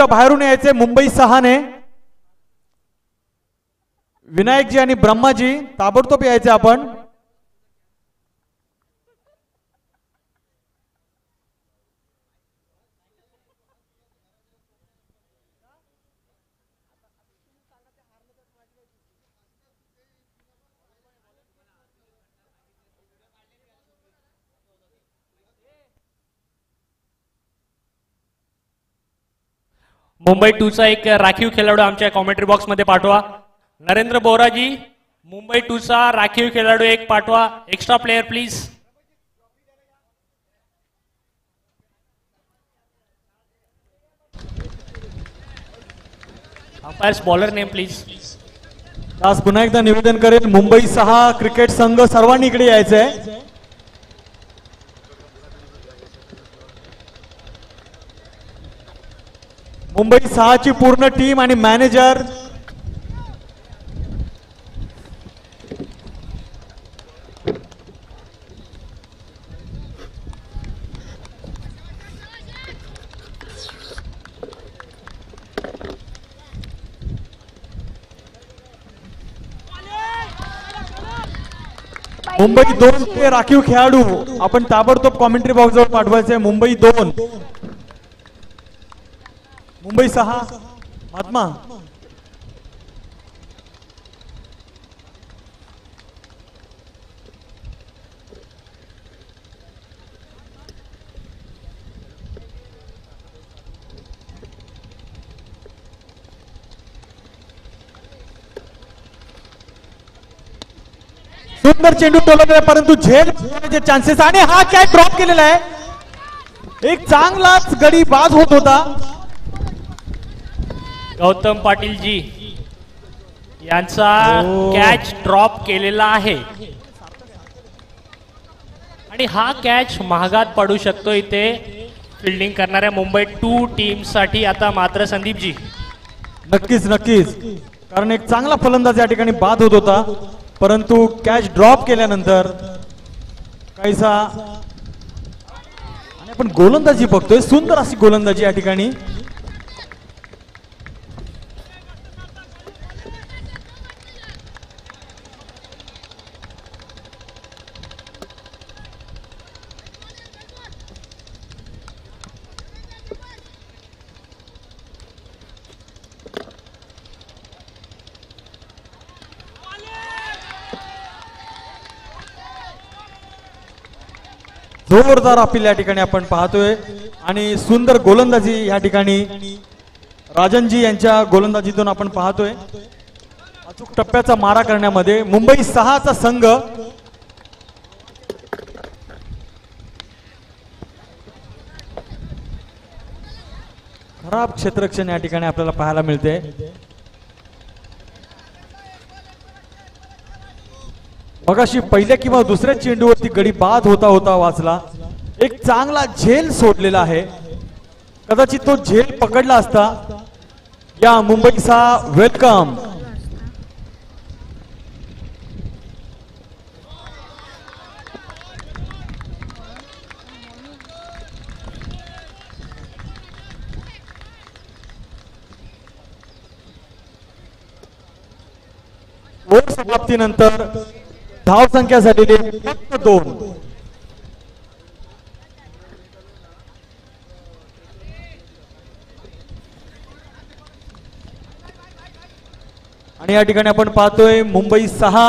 चेंडूच्या बाहेरून यायचे मुंबई 6 ने. विनायकजी आणि ब्रह्माजी ताबडतोब यायचे आपण. मुंबई 2 चा एक राखीव खेळाडू आमच्या कॉमेंट्री बॉक्स मध्ये पाठवा. नरेंद्र बोराजी, मुंबई 2 चा राखीव खेळाडू एक पाठवा. Extra player please. Umpires bowler name please. आज पुन्हा एकदा निवेदन करेल, मुंबई 6 क्रिकेट संघ सर्वांनी इकडे यायचंय. मुंबई 6 ची पूर्ण टीम आणि मॅनेजर मुंबई 2 चे राखीव खेळाडू आपण ताबडतोब कॉमेंट्री बॉक्स जवळ पाठवायचे. मुंबई 2, मुंबई 6 महात्मा. सुंदर चेंडू टोलवलेला परंतु झेल चान्सेस आणि हा कॅच ड्रॉप केलेला आहे. एक चांगलाच गडी बाद होत होता. गौतम पाटील जी यांचा कॅच ड्रॉप केलेला आहे आणि हा कॅच महागात पडू शकतो इथे फिल्डिंग करणाऱ्या मुंबई 2 टीम साठी. आता मात्र संदीप जी नक्कीच नक्कीच, कारण एक चांगला फलंदाज या ठिकाणी बाद होत होता परंतु कॅच ड्रॉप केल्यानंतर काहीसा आणि आपण गोलंदाजी बघतोय, सुंदर अशी गोलंदाजी या ठिकाणी. जोरदार अपील या ठिकाणी आपण पाहतोय आणि सुंदर गोलंदाजी या ठिकाणी राजनजी यांच्या गोलंदाजीतून आपण पाहतोय. अचूक टप्प्याचा मारा करण्यामध्ये मुंबई 6 चा संघ खराब क्षेत्ररक्षण या ठिकाणी आपल्याला पाहायला मिळते. मगाशी पहिल्या किंवा दुसऱ्या चेंडूवरती गडी बाद होता होता वाचला. एक चांगला झेल सोडलेला आहे, कदाचित तो झेल पकडला असता. या मुंबईचा वेलकम. ओव्हर समाप्तीनंतर धाव संख्या झालेली फक्त 2. आणि या ठिकाणी आपण पाहतोय मुंबई 6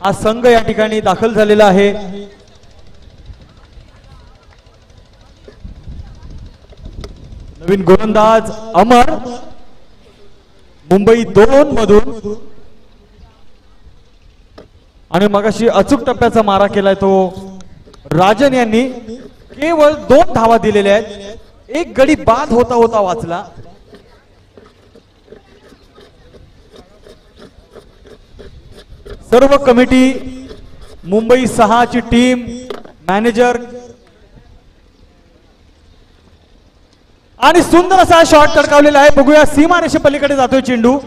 हा संघ या ठिकाणी दाखल झालेला आहे. नवीन गोलंदाज अमर मुंबई 2 मधून आणि मगाशी अचूक टप्प्याचा मारा केलाय तो राजन यांनी. केवळ 2 धावा दिलेल्या आहेत, एक गडी बाद होता होता वाचला. सर्व कमिटी, मुंबई 6 ची टीम, मॅनेजर आणि सुंदर असा शॉट तडकावलेला आहे. बघूया सीमारेषे पलीकडे जातोय चेंडू.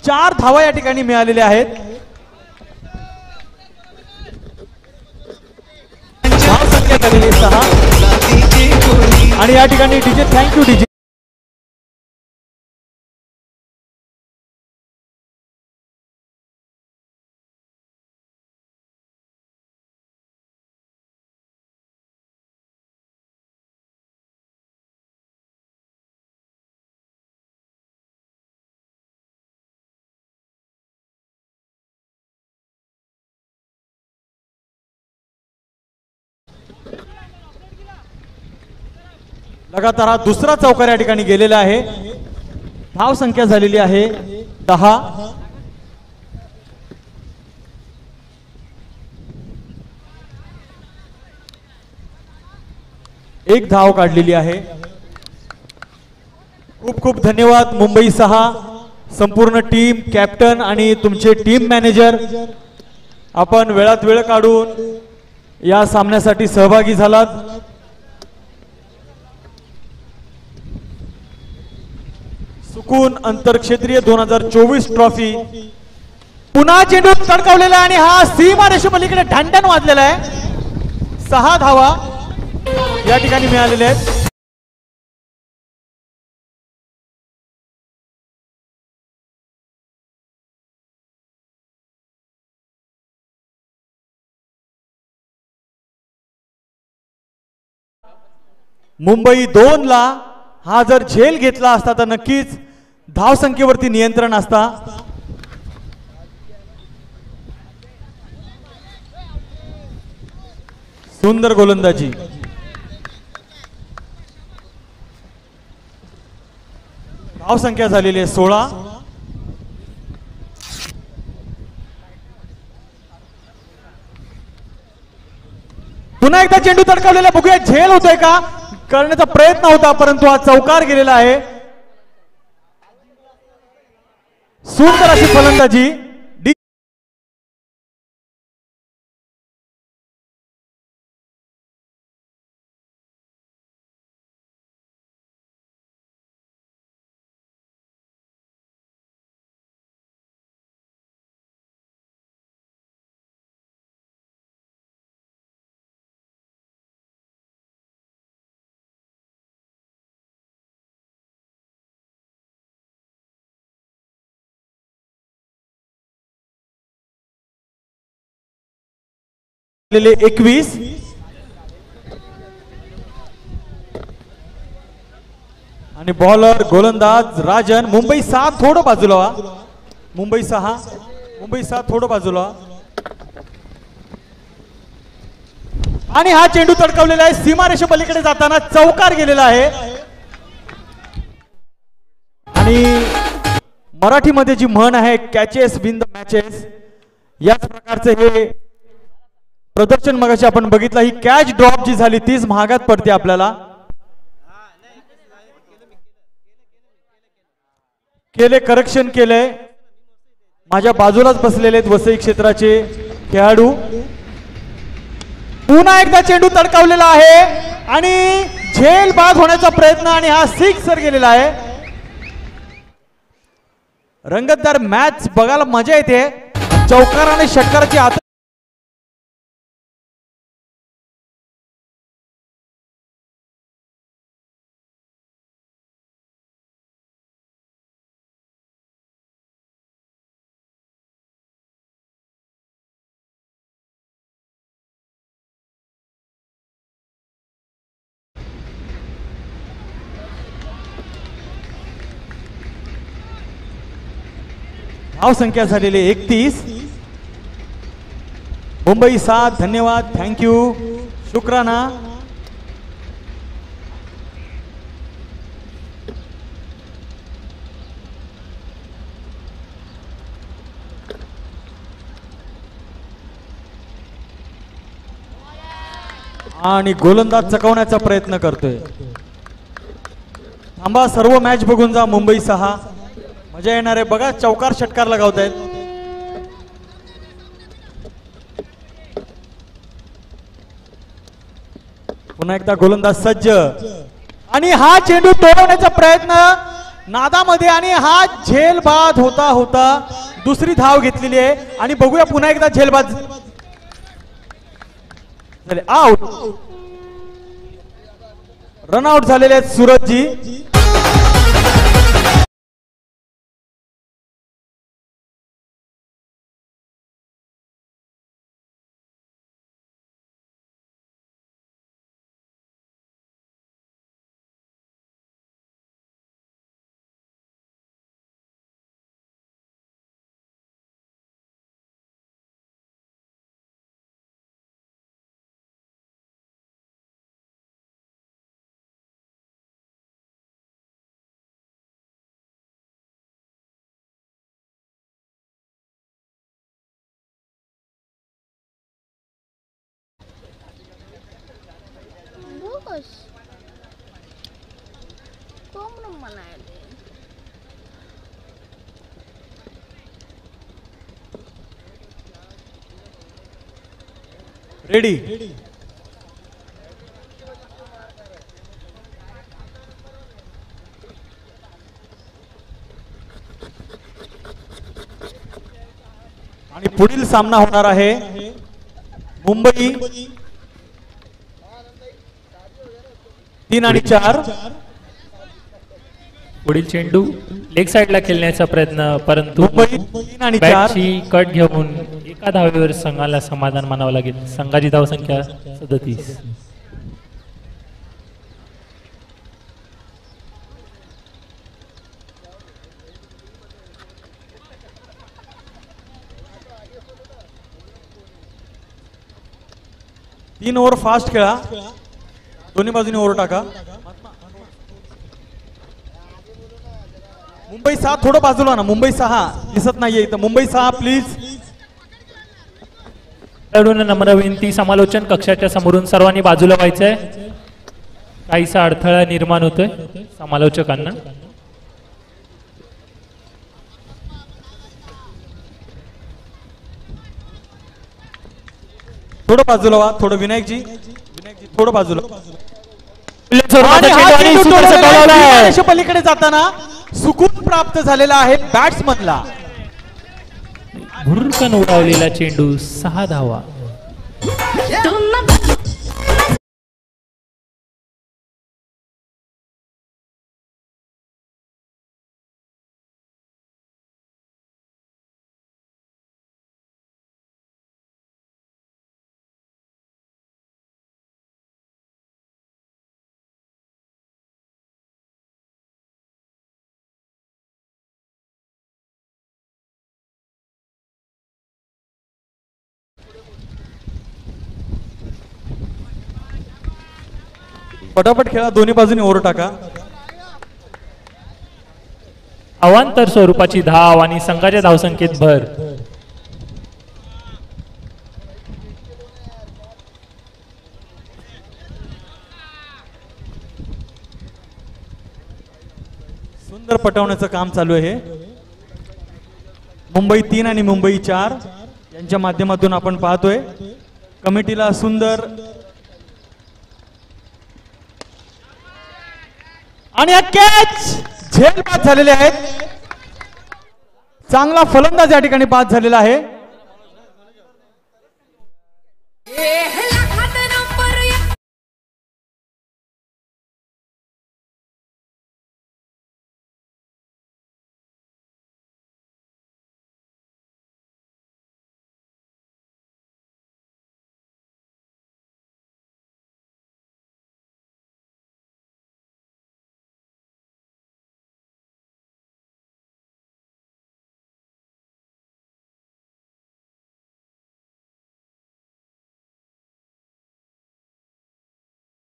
4 धावा या ठिकाणी मिळालेल्या आहेत. आणि या ठिकाणी डीजे थँक्यू डीजे. लगातार हा दुसरा चौकार या ठिकाणी गेलेला आहे. धाव संख्या झालेली आहे 10. एक धाव काढलेली आहे. खूप खूप धन्यवाद मुंबई 6 संपूर्ण टीम, कॅप्टन आणि तुमचे टीम मॅनेजर. आपण वेळात वेळ काढून या सामन्यासाठी सहभागी झालात. सुकून आंतरक्षेत्रीय 2024 ट्रॉफी पुन्हा चेंडू तडकावलेला आणि हा सीमा रेषेपलीकडे ढांढण वाजलेला आहे. 6 धावा या ठिकाणी मिळालेल्या आहेत. मुंबई 2 ला हा जर झेल घेतला असता तर नक्कीच धाव संख्येवरती नियंत्रण असता. सुंदर गोलंदाजी. धाव संख्या झालेली आहे 16. पुन्हा एकदा चेंडू तडकावलेला. बघूया झेल होतोय का करण्याचा प्रयत्न होता परंतु हा चौकार गेलेला आहे. सुंदर अशी फलंदाजी. लेले 21. आणि बॉलर गोलंदाज राजन. मुंबई 7 थोडं बाजूला व्हा. मुंबई 6 थोडं बाजूला. आणि हा चेंडू तडकवलेला आहे. सीमारेषे पलीकडे जाताना चौकार गेलेला आहे. आणि मराठीमध्ये जी म्हण आहे कॅचेस विन द मॅचेस, याच प्रकारचे हे प्रदर्शन मगाशी आपण बघितलं. ही कॅच ड्रॉप जी झाली तीच महागात पडते आपल्याला. केले करेक्शन केले. माझ्या बाजूलाच बसलेले आहेत वसई क्षेत्राचे खेळाडू. पुन्हा एकदा चेंडू तडकावलेला आहे आणि झेल बाद होण्याचा प्रयत्न आणि हा सिक्सर गेलेला आहे. रंगतदार मॅच बघायला मजा येते. चौकार आणि षटकाराची आत धाव संख्या झालेली 31. मुंबई 7 धन्यवाद, थँक्यू, शुक्राना. आणि गोलंदाज चकवण्याचा प्रयत्न करतोय. थांबा, सर्व मॅच बघून जा. मुंबई 6 मजा येणार आहे बघा. चौकार षटकार लगावतायत. पुन्हा एकदा गोलंदाज सज्ज आणि हा चेंडू तोडवण्याचा प्रयत्न नादामध्ये आणि हा झेल बाद होता होता दुसरी धाव घेतलेली आहे. आणि बघूया पुन्हा एकदा झेल बाद झाले. आउट. रनआउट झालेले आहेत सूरजजी. रेडी. आणि पुढील सामना होणार आहे मुंबई 3 आणि 4. पुढील चेंडू लेग साइडला खेळण्याचा प्रयत्न, परंतु मुंबई 3 आणि 4. बॅटची कट घेऊन एका धावेवर संघाला समाधान मानावं लागेल. संघाची धावसंख्या 37. तीन ओव्हर फास्ट खेळा, दोन्ही बाजूनी ओव्हर टाका. मुंबई 6 थोडं बाजूला ना. मुंबई 6 दिसत नाहीये इथं. मुंबई 6 प्लीज. खेळाडूंना नम्र विनंती, समालोचन कक्षाच्या समोरून सर्वांनी बाजूला व्हायचंय. काहीसा अडथळा निर्माण होतोय समालोचकांना. थोडं बाजूला व्हा. थोडं विनायकजी थोडं बाजूला. पलीकडे जाताना सुकून प्राप्त झालेला आहे बॅट्समनला. भुरकन उडावलेला चेंडू 6 धावा. पटापट खेळा, दोन्ही बाजूनी ओव्हर टाका. अवांतर स्वरूपाची धाव आणि संघाच्या धावसंख्येत भर. सुंदर पटवण्याचं काम चालू आहे. मुंबई 3 आणि मुंबई 4 यांच्या माध्यमातून आपण पाहतोय. कमिटीला सुंदर आणि कॅच झेल बाद झालेले आहेत. चांगला फलंदाज या ठिकाणी बाद झालेला आहे.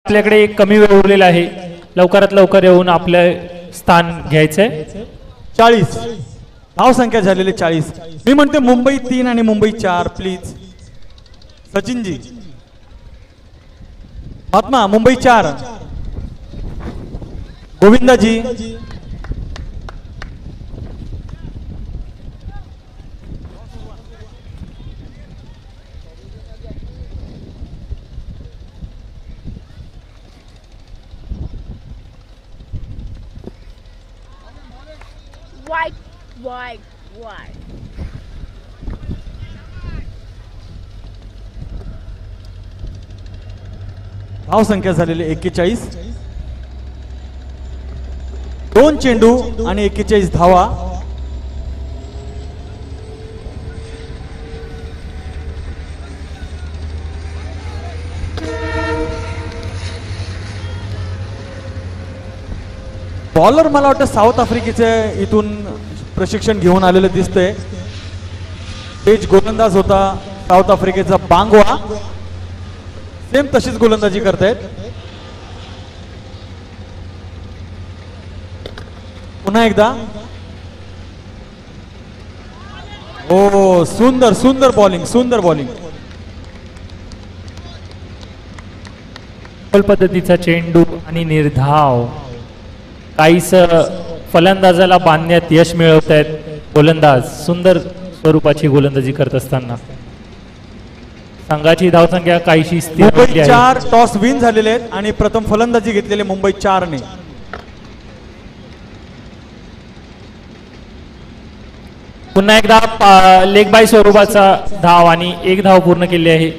आपल्याकडे एक कमी वेळ उरलेला आहे. लवकरात लवकर येऊन आपलं स्थान घ्यायचंय. 40 धाव संख्या झालेली 40. मी म्हणते मुंबई 3 आणि मुंबई 4 प्लीज. सचिनजी. महात्मा मुंबई 4. गोविंदाजी. Wide. धाव संख्या झालेली 41. 2 चेंडू आणि 41 धावा. बॉलर मला वाटतं साऊथ आफ्रिकेचे इथून प्रशिक्षण घेऊन आलेलं दिसतंय. तेज गोलंदाज होता साऊथ आफ्रिकेचा बांगवा. सेम तशीच गोलंदाजी करतायत. पुन्हा एकदा. ओ सुंदर सुंदर बॉलिंग, सुंदर बॉलिंग. पद्धतीचा चेंडू आणि निर्धाव. काहीस फलंदाजाला बांधण्यात यश मिळवत आहेत गोलंदाज. सुंदर स्वरूपाची गोलंदाजी करत असताना संघाची धावसंख्या काहीशी स्थिर मुंबई राहिली आहे. 4 टॉस विन झालेले आहेत आणि प्रथम फलंदाजी घेतलेले मुंबई 4 ने. पुन्हा एकदा लेग बाय स्वरूपाचा धाव आणि एक धाव पूर्ण केली आहे.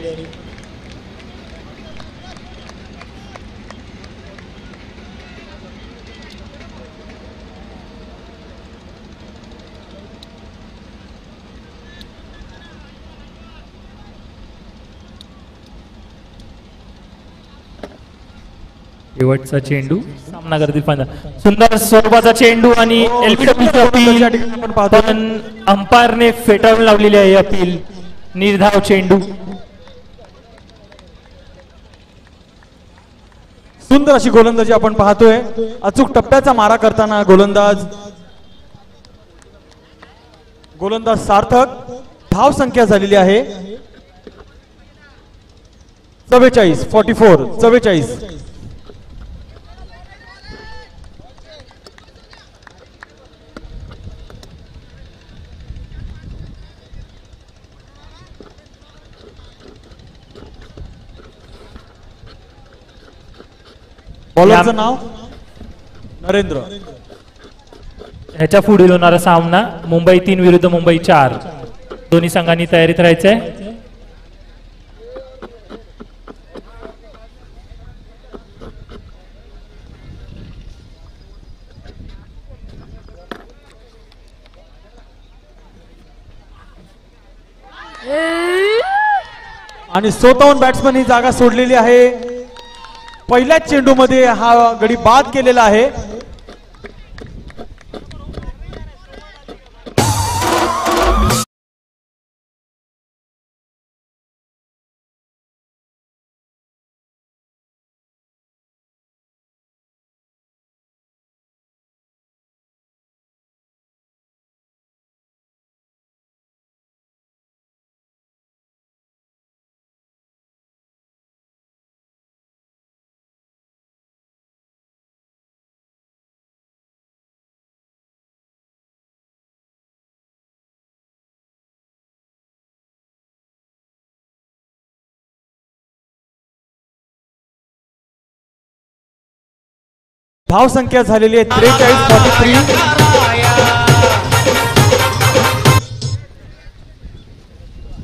शेवटचा चेंडू सामना करतील पण सुंदर स्वरूपाचा चेंडू आणि एलबीडब्ल्यूची अपील या ठिकाणी आपण पाहतो. पण अंपायरने फेटाळून लावलेली आहे अपील. निर्धाव चेंडू. सुंदर अशी गोलंदाजी आपण पाहतोय. अचूक टप्प्याचा मारा करताना गोलंदाज सार्थक. धाव संख्या झालेली आहे 44. बॉलरचं नाव नरेंद्र. ह्याच्या पुढील होणारा सामना मुंबई 3 विरुद्ध मुंबई 4. दोन्ही संघांनी तयारीत राहायचंय. आणि स्वतःहून बॅट्समन ही जागा सोडलेली आहे. पहिल्याच चेंडूमध्ये हा गडी बाद केलेला आहे. धाव संख्या झालेली आहे 43-43.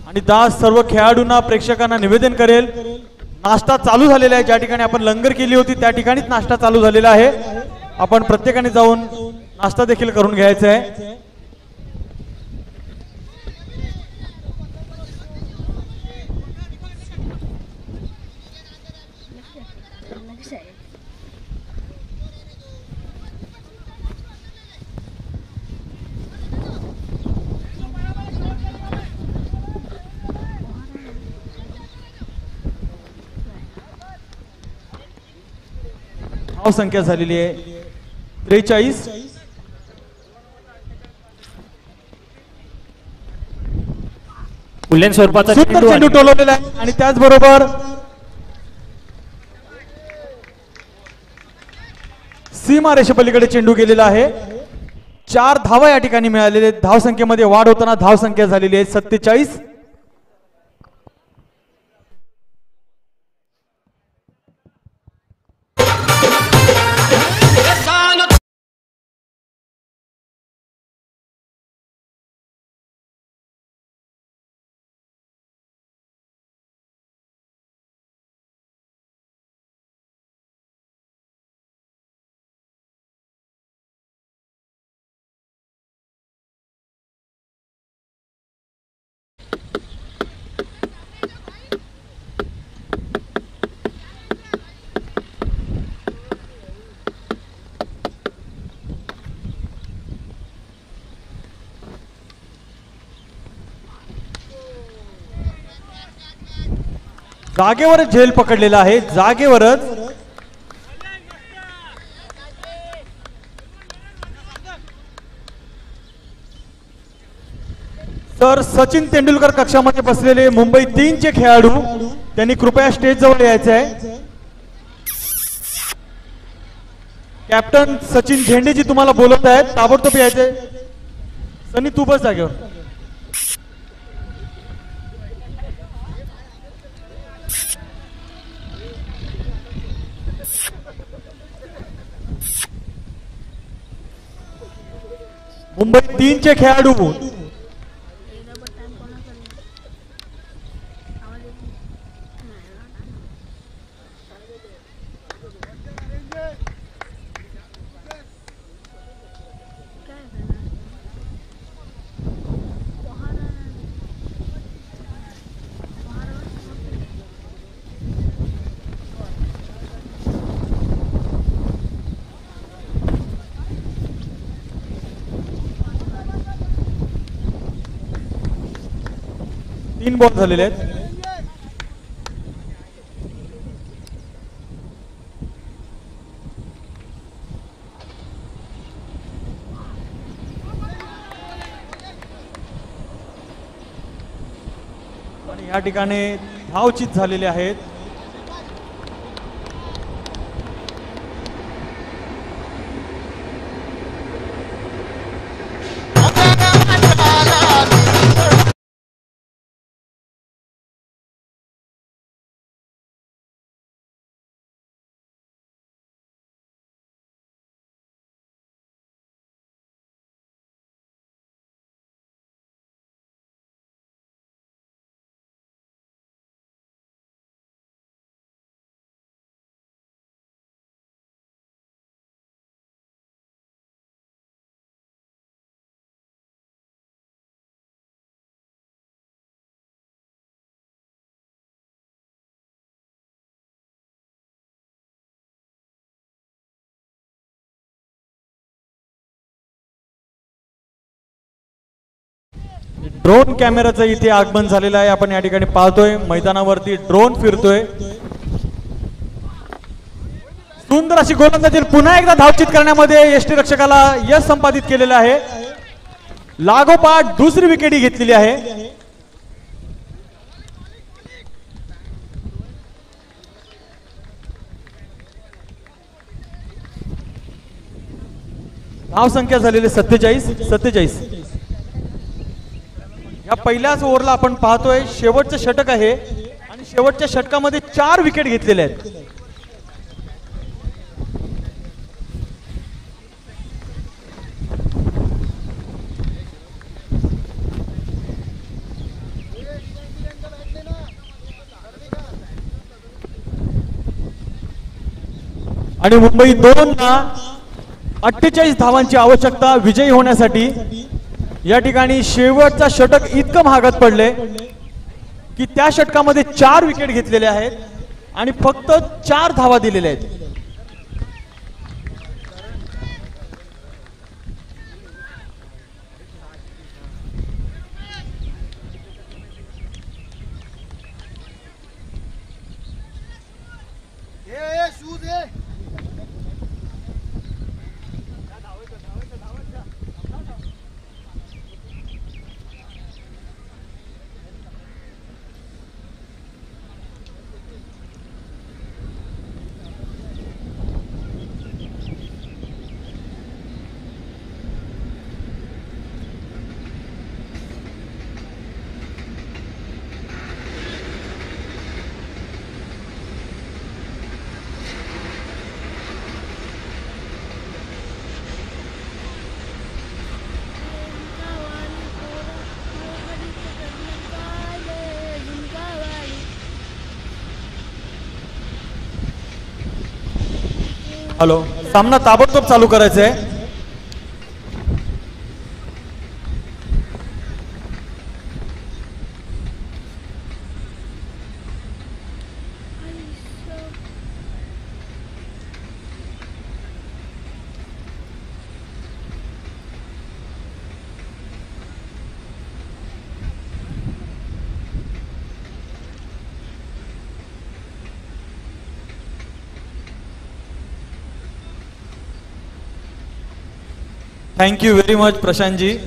आणि दास सर्व खेळाडूंना प्रेक्षकांना निवेदन करेल नाश्ता चालू झालेला आहे. ज्या ठिकाणी आपण लंगर केली होती त्या ठिकाणीच नाश्ता चालू झालेला आहे. आपण प्रत्येकाने जाऊन नाश्ता देखील करून घ्यायचा आहे. धाव संख्या झालेली आहे 43. उल्लेन स्वरूपाचा सुंदर चेंडू टोलवलेला आहे आणि त्याचबरोबर सीमा रेषेपलीकडे चेंडू गेलेला आहे. 4 धावा या ठिकाणी मिळालेले. धाव संख्येमध्ये वाढ होताना धाव संख्या झालेली आहे 47. जागेवरच झेल पकडलेला आहे. जागेवरच तर सचिन तेंडुलकर कक्षामध्ये बसलेले मुंबई 3 चे खेळाडू त्यांनी कृपया स्टेज जवळ यायचे आहे. कॅप्टन सचिन झेंडेजी तुम्हाला बोलत आहेत, ताबडतोब यायचे. सनी तू बस जागेवर. मुंबई 3 चे खेळाडू तीन बॉल झालेले आहेत. आणि या ठिकाणी धावचित झालेले आहेत. ड्रोन कॅमेराचं इथे आगमन झालेलं आहे. आपण या ठिकाणी पाहतोय मैदानावरती ड्रोन फिरतोय. सुंदर अशी गोलंदाजी पुन्हा एकदा धावचित करण्यामध्ये यष्टीरक्षकाला यश संपादित केलेलं आहे. लागोपाठ दुसरी विकेट घेतलेली आहे. धाव संख्या झालेली 47. या पहिल्याच ओव्हरला आपण पाहतोय शेवटचं षटक आहे आणि शेवटच्या षटकामध्ये 4 विकेट घेतलेले आहेत. आणि मुंबई 2 ला 48 धावांची आवश्यकता विजयी होण्यासाठी. या ठिकाणी शेवटचा षटक इतकं महागात पडले की त्या षटकामध्ये 4 विकेट घेतलेले आहेत आणि फक्त 4 धावा दिलेल्या आहेत. हॅलो, सामना ताबडतोब चालू करायचा आहे. Thank you very much Prashant ji.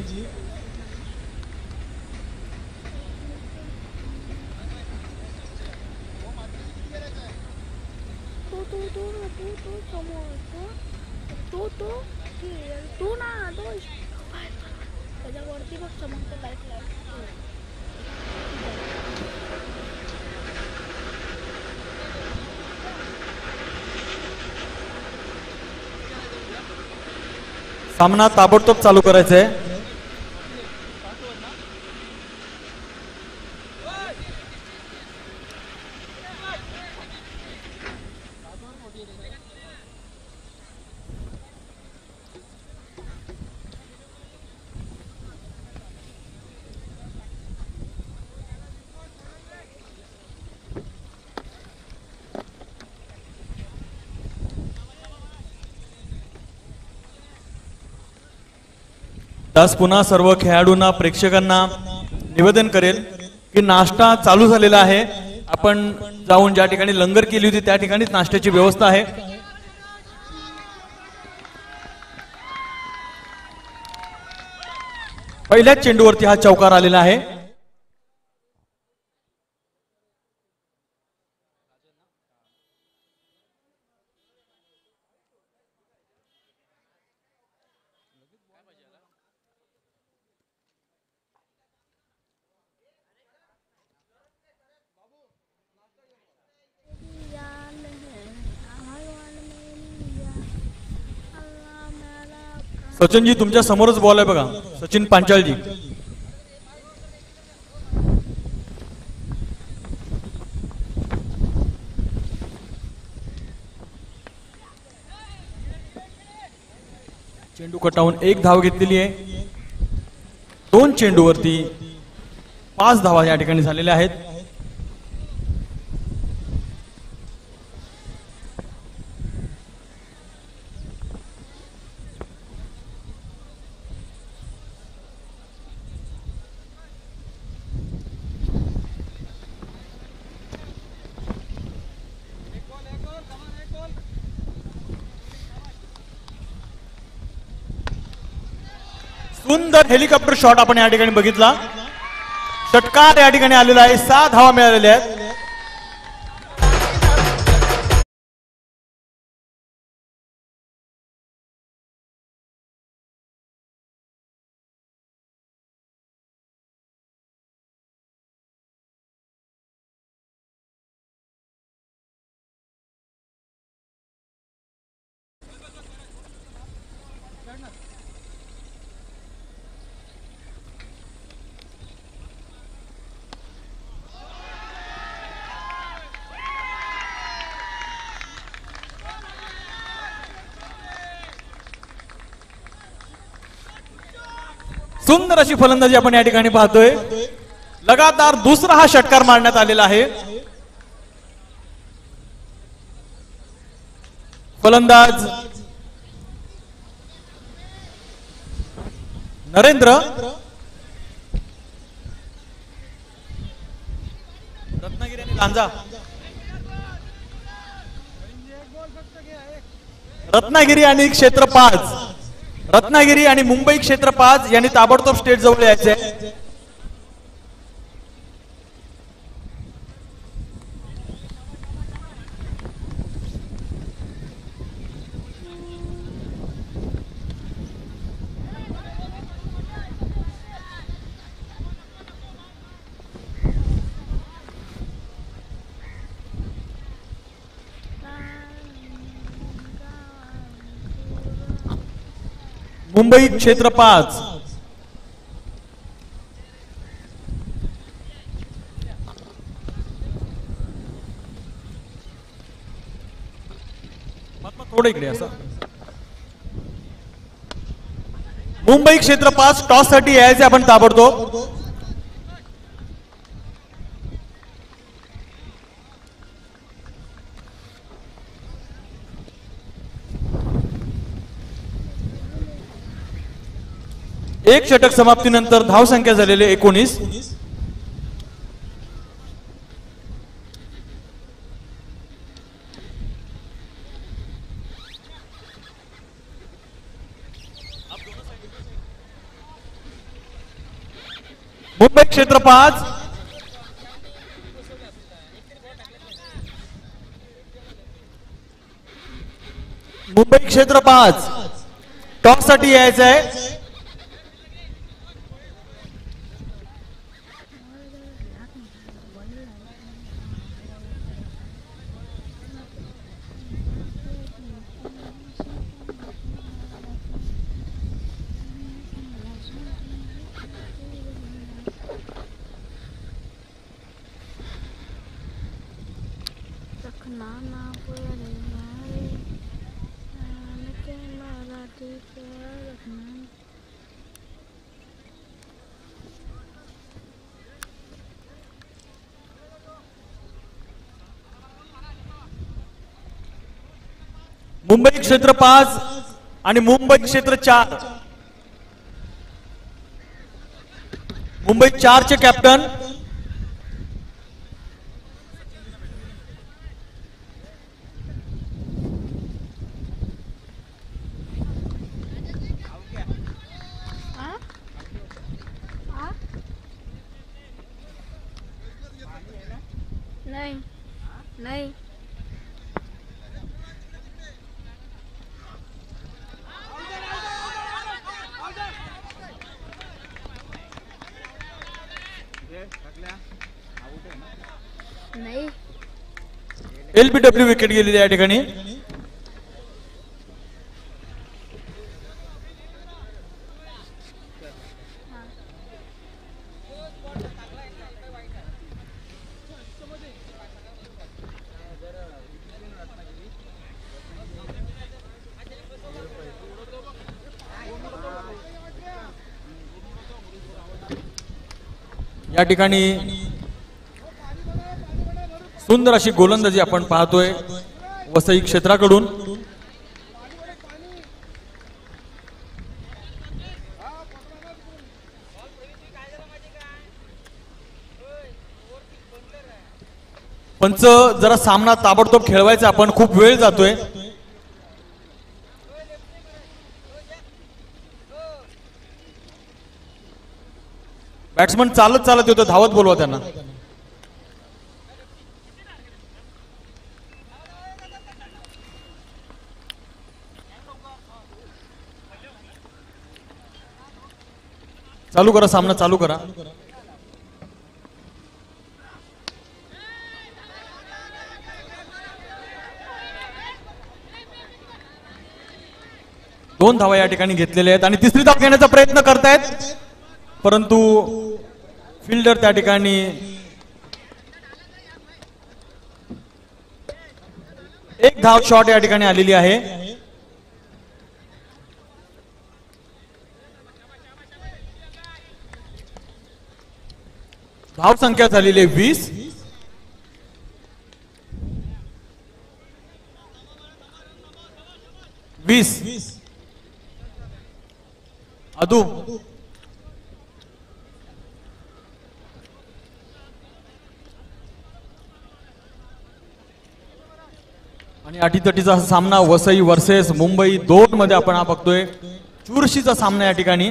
सामना ताबडतोब चालू करायचा आहे. दास पुन्हा सर्व खेळाडूंना प्रेक्षकांना निवेदन करेल की नाश्ता चालू झालेला आहे. आपण जाऊन ज्या ठिकाणी लंगर केली होती त्या ठिकाणीच नाश्त्याची व्यवस्था आहे. पहिल्याच चेंडूवरती हा चौकार आलेला आहे. सचिनजी तुमच्या समोरच बॉल आहे बघा. सचिन पांचाळजी. चेंडू कटावून एक धाव घेतलेली आहे. 2 चेंडूवरती 5 धावा या ठिकाणी झालेल्या आहेत. सुंदर हेलिकॉप्टर शॉट आपण या ठिकाणी बघितला. षटकार या ठिकाणी आलेला आहे. 6 धावा मिळालेल्या आहेत. सुंदर अशी फलंदाजी आपण या ठिकाणी पाहतोय. लगातार दुसरा हा षटकार मारण्यात आलेला आहे. फलंदाज नरेंद्र. रत्नागिरी आणि लांजा. रत्नागिरी आणि क्षेत्र 5. रत्नागिरी आणि मुंबई क्षेत्र 5 यांनी ताबडतोब स्टेट जवळ यायचे. मुंबई क्षेत्र 5. थोडं इकडे असं. मुंबई क्षेत्र 5 टॉस साठी यायचे आपण ताबडतोब. एक षटक समाप्तीनंतर धाव संख्या झालेले 19. मुंबई क्षेत्र 5 मुंबई क्षेत्र 5 टॉस साठी यायचं आहे. मुंबई क्षेत्र 5 आणि मुंबई क्षेत्र 4. मुंबई 4 चे कॅप्टन नहीं नहीं नहीं LBW विकेट गेलेली या ठिकाणी. या ठिकाणी सुंदर अशी गोलंदाजी आपण पाहतोय वसई क्षेत्राकडून. पंच जरा सामना ताबडतोब खेळवायचा, आपण खूप वेळ जातोय. बॅट्समन चालत चालत येतो, धावत बोलवा त्यांना. चालू करा, सामना चालू करा. दोन धावा या ठिकाणी घेतलेल्या आहेत आणि तिसरी धाव घेण्याचा प्रयत्न करतायत, परंतु फिल्डर त्या ठिकाणी एक धाव शॉट या ठिकाणी आलेली आहे. धाव संख्या झालेली आहे 20. अदू आणि अटीतटीचा सामना वसई वर्सेस मुंबई 2 मध्ये आपण हा बघतोय. चुरशीचा सामना या ठिकाणी.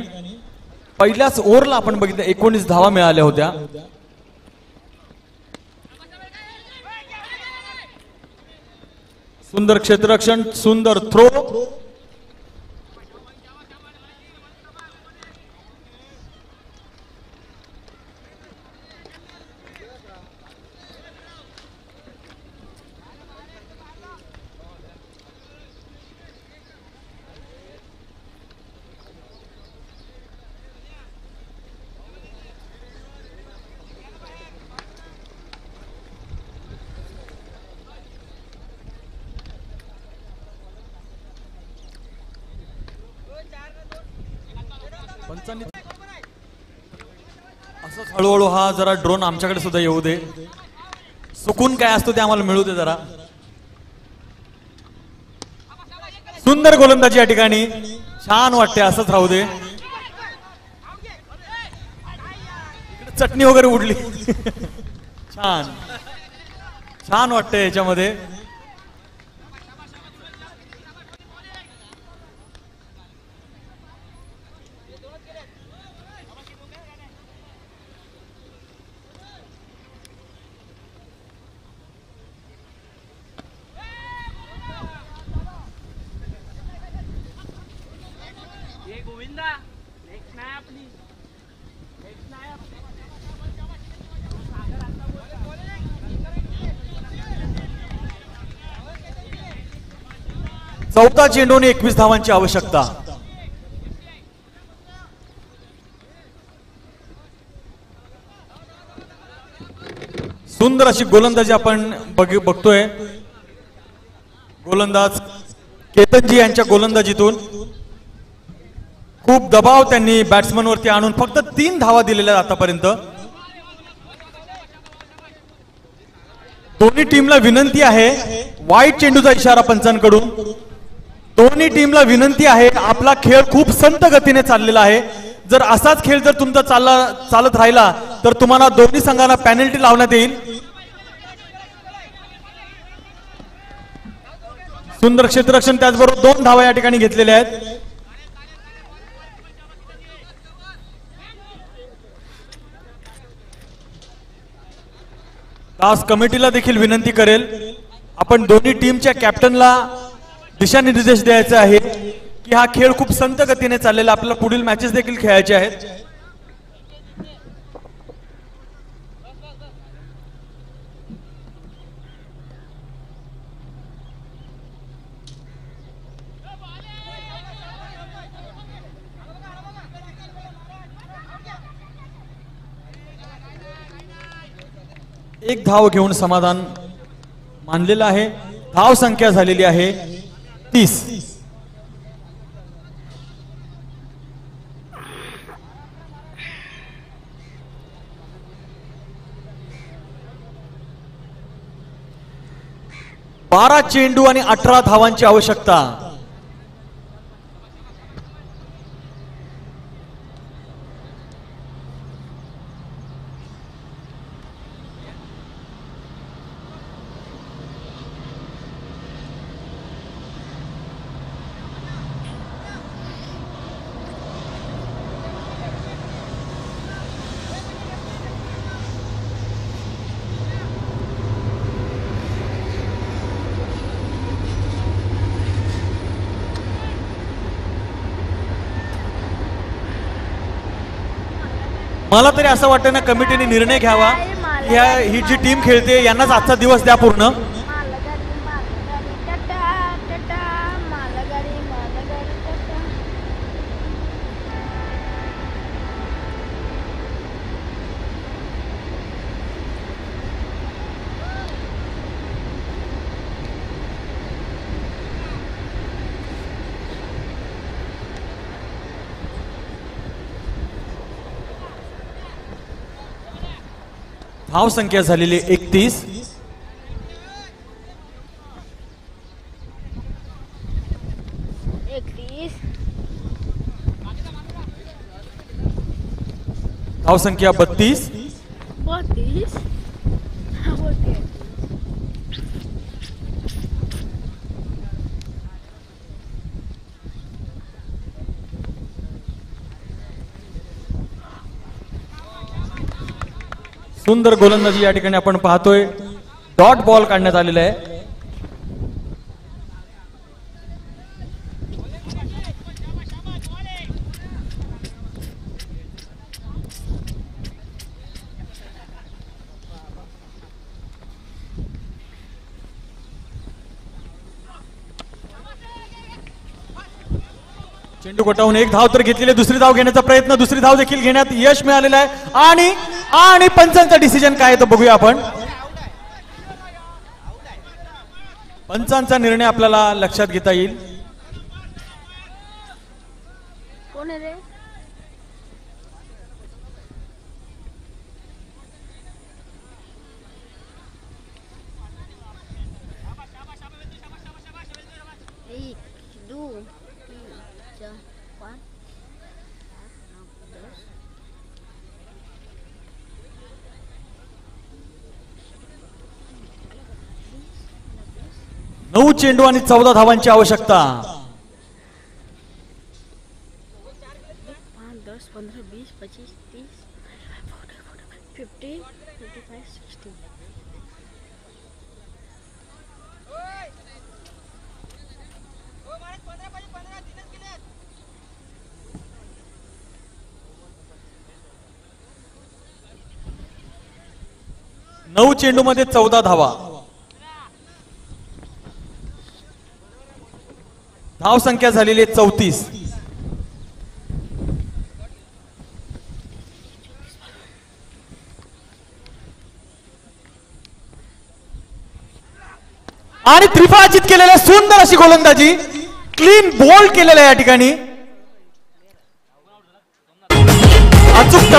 पहिल्याच ओव्हरला आपण बघितलं 19 धावा मिळाल्या होत्या. सुंदर क्षेत्ररक्षण, सुंदर थ्रो. असंच हळूहळू हा जरा ड्रोन आमच्याकडे सुद्धा येऊ दे. सुकून काय असतो ते आम्हाला मिळू दे जरा. सुंदर गोलंदाजी या ठिकाणी, छान वाटते, असंच राहू दे. चटणी वगैरे उडली. छान छान वाटते याच्यामध्ये. चौथा चेंडून 21 धावांची आवश्यकता. सुंदर अशी गोलंदाजी आपण बघतोय. गोलंदाज केतनजी यांच्या गोलंदाजीतून खूप दबाव त्यांनी बॅट्समन वरती आणून फक्त 3 धावा दिलेल्या आतापर्यंत. दोन्ही टीमला विनंती आहे, वाईट चेंडूचा इशारा पंचांकडून. दोन्ही टीमला विनंती आहे, आपला खेळ खूप संत गतीने चाललेला आहे. जर असाच खेळ जर तुमचा चालत राहिला तर तुम्हाला दोन्ही संघांना पेनल्टी लावण्यात येईल. सुंदर क्षेत्ररक्षण, त्याचबरोबर 2 धावा या ठिकाणी घेतलेल्या आहेत. तास कमिटीला देखील विनंती करेल, आपण दोन्ही टीमच्या कॅप्टनला दिशानिर्देश द्यायचे आहे की हा खेळ खूप संत गतीने चाललेला, आपल्याला पुढील मॅचेस देखील खेळायचे आहेत. एक धाव घेऊन समाधान मानलेलं आहे. धाव संख्या झालेली आहे 30. बारा चेंडू आणि 18 धावांची आवश्यकता. मला तरी असं वाटतं ना, कमिटीने निर्णय घ्यावा, ही जी टीम खेळते यांनाच आजचा दिवस द्या पूर्ण. धाव संख्या झालेली 31. धाव संख्या 32. सुंदर गोलंदाजी या ठिकाणी आपण पाहतोय. डॉट बॉल काढण्यात आलेला आहे. चेंडू गोटावून एक धाव तर घेतलेली, दुसरी धाव घेण्याचा प्रयत्न, दुसरी धाव देखील घेण्यात यश मिळालेलं आहे. आणि पंचांचा डिसिजन काय आहे तो बघूया आपण. पंचांचा निर्णय आपल्याला लक्षात घेता येईल. कोण आहे रे? नऊ चेंडू आणि 14 धावांची आवश्यकता. 5, 10, 15, 20, 25, 30, 50, 55, 60. नऊ चेंडू मध्ये 14 धावा. धाव संख्या झालेली 34. आणि त्रिफळाचीत केलेल्या सुंदर अशी गोलंदाजी, क्लीन बोल्ड केलेलं आहे या ठिकाणी. अचूक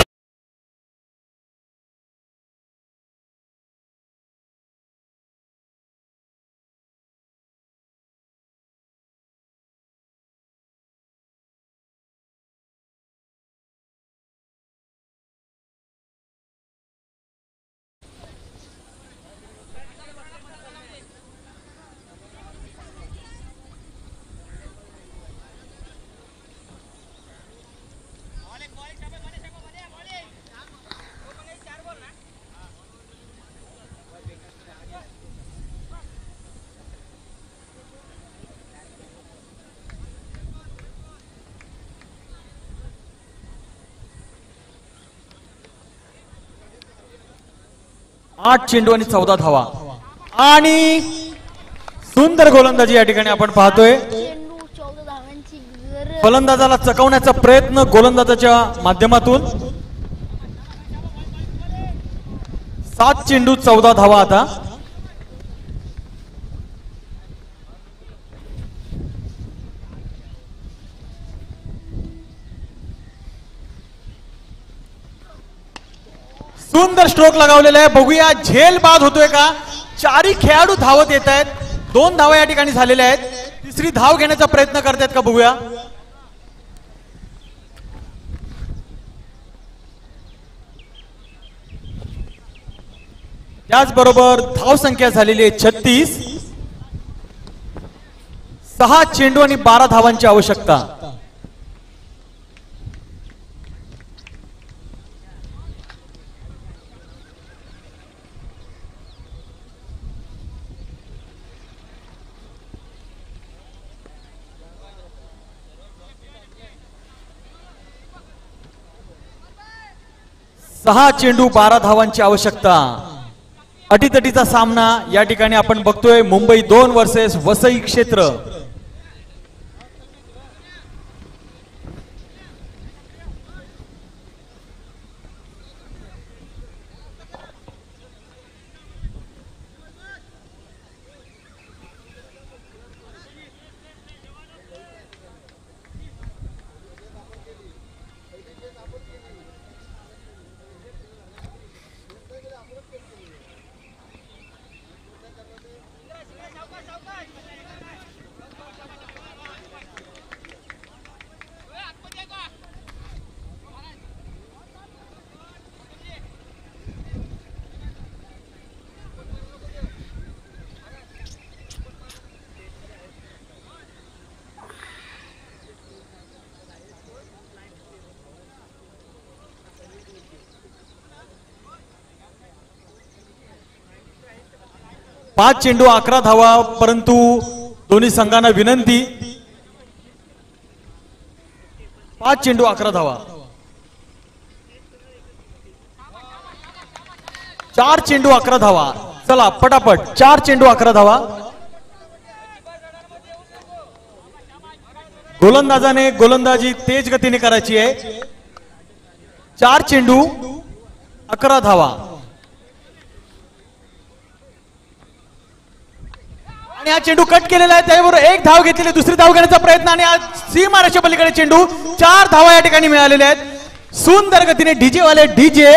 8 चेंडू आणि 14 धावा आणि सुंदर गोलंदाजी या ठिकाणी आपण पाहतोय. चेंडू 14 धावांची गरज. फलंदाजाला चकवण्याचा प्रयत्न गोलंदाजाच्या माध्यमातून. 7 चेंडू 14 धावा आता. सुंदर स्ट्रोक लगावलेला आहे. बघूया झेल बाद होतोय का. चारही खेळाडू धावत येत आहेत. 2 धावा या ठिकाणी झालेल्या आहेत. तिसरी धाव घेण्याचा प्रयत्न करतायत का बघूया. त्याचबरोबर धाव संख्या झालेली आहे 36. 6 चेंडू आणि 12 धावांची आवश्यकता. सहा चेंडू 12 धावांची आवश्यकता. अटीतटीचा सामना या ठिकाणी आपण बघतोय. मुंबई 2 वर्सेस वसई क्षेत्र. पाच चेंडू 11 धावा. परंतु दोन्ही संघांना विनंती. 5 चेंडू 11 धावा. 4 चेंडू 11 धावा. चला पटापट. 4 चेंडू 11 धावा. गोलंदाजाने गोलंदाजी तेज गतीने करायची आहे. 4 चेंडू 11 धावा. आणि हा चेंडू कट केलेला आहे. त्याबरोबर एक धाव घेतलेली. दुसरी धाव घेण्याचा प्रयत्न आणि आज सीमारेषे पलीकडे चेंडू. 4 धावा या ठिकाणी मिळालेल्या आहेत. सुंदर गतीने डीजे वाले डीजे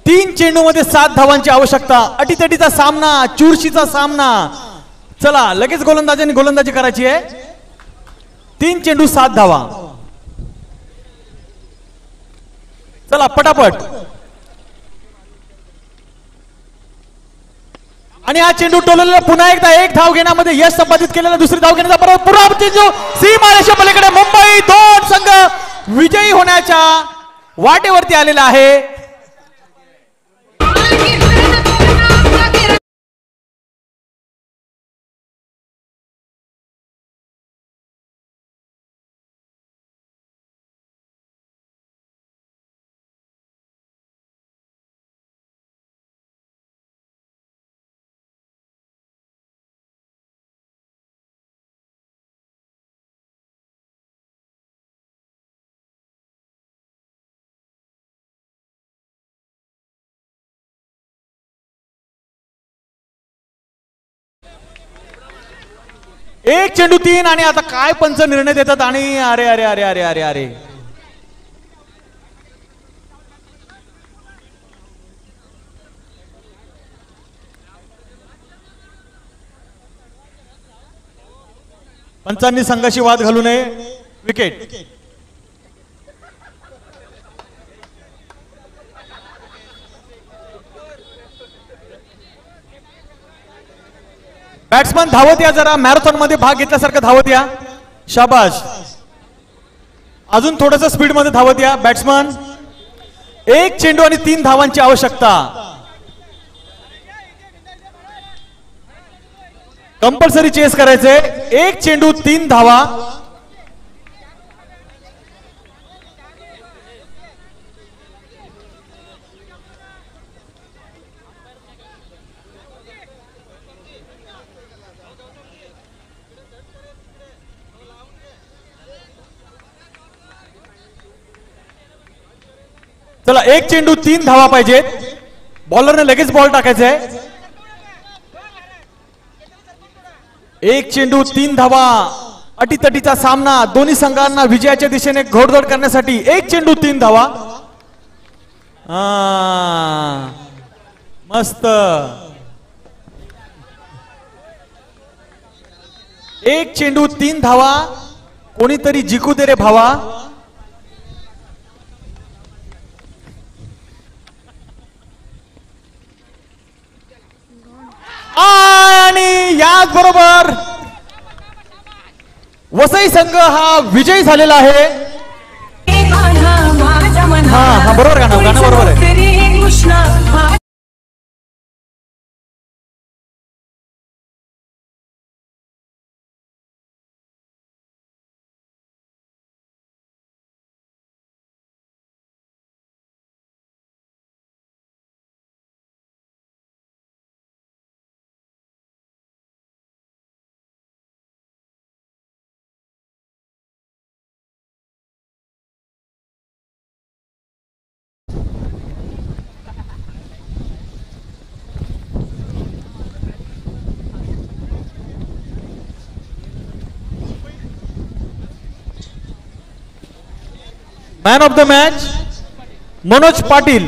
तीन चेंडू मध्ये 7 धावांची आवश्यकता. अटीतटीचा सामना, चुरशीचा सामना. चला लगेच गोलंदाजांनी गोलंदाजी करायची आहे. 3 चेंडू 7 धावा. चला पटापट. आणि हा चेंडू टोललेला पुन्हा एकदा एक धाव घेण्यामध्ये यश संपादित केलेला. दुसरी धाव घेण्याचा परत पुन्हा चेंडू सीमारेषे पलीकडे. मुंबई 2 संघ विजयी होण्याच्या वाटेवरती आलेला आहे. एक चेंडू 3 आणि आता काय पंच निर्णय देतात आणि अरे अरे अरे अरे अरे अरे पंचांनी संघाशी वाद घालू नये. विकेट. बॅट्समन धावत या, जरा मॅरेथॉन मध्ये भाग घेतल्यासारखं धावत या. शाबाश. अजून थोडस स्पीड मध्ये धावत या बॅट्समन. एक चेंडू आणि 3 धावांची आवश्यकता. कंपल्सरी चेस करायचे. एक चेंडू 3 धावा. चला, एक चेंडू 3 धावा पाहिजेत. बॉलरने लगेच बॉल टाकायचा आहे. एक चेंडू 3 धावा. अटीतटीचा सामना. दोन्ही संघांना विजयाच्या दिशेने घोडदौड करण्यासाठी एक चेंडू 3 धावा. मस्त. एक चेंडू 3 धावा. कोणीतरी जिंकू दे रे भावा. आणि याचबरोबर वसई संघ हा विजयी झालेला आहे. हा बरोबर. गाणं बरोबर आहे. Man of the match Manoj Patil.